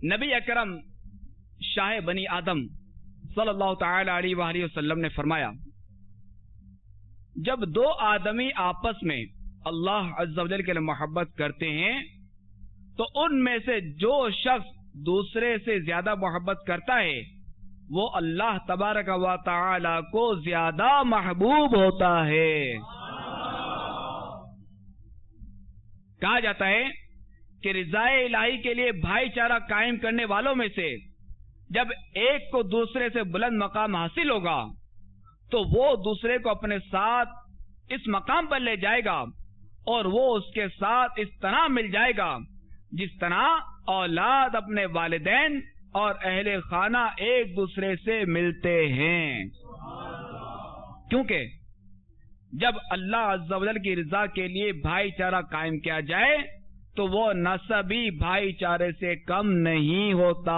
نبی اکرم شاہ بنی آدم صلی اللہ تعالی علیہ وآلہ وسلم نے فرمایا، جب دو آدمی آپس میں اللہ عز و جل کے لیے محبت کرتے ہیں تو ان میں سے جو شخص دوسرے سے زیادہ محبت کرتا ہے وہ اللہ تبارک و تعالی کو زیادہ محبوب ہوتا ہے۔ کہا جاتا ہے کہ رضائے الہی کے لیے بھائی چارہ قائم کرنے والوں میں سے جب ایک کو دوسرے سے بلند مقام حاصل ہوگا تو وہ دوسرے کو اپنے ساتھ اس مقام پر لے جائے گا اور وہ اس کے ساتھ اس طرح مل جائے گا جس طرح اولاد اپنے والدین اور اہل خانہ ایک دوسرے سے ملتے ہیں۔ کیونکہ جب اللہ عز و جل کی رضا کے لیے بھائی چارہ قائم کیا جائے تو وہ نسبی بھائی چارے سے کم نہیں ہوتا۔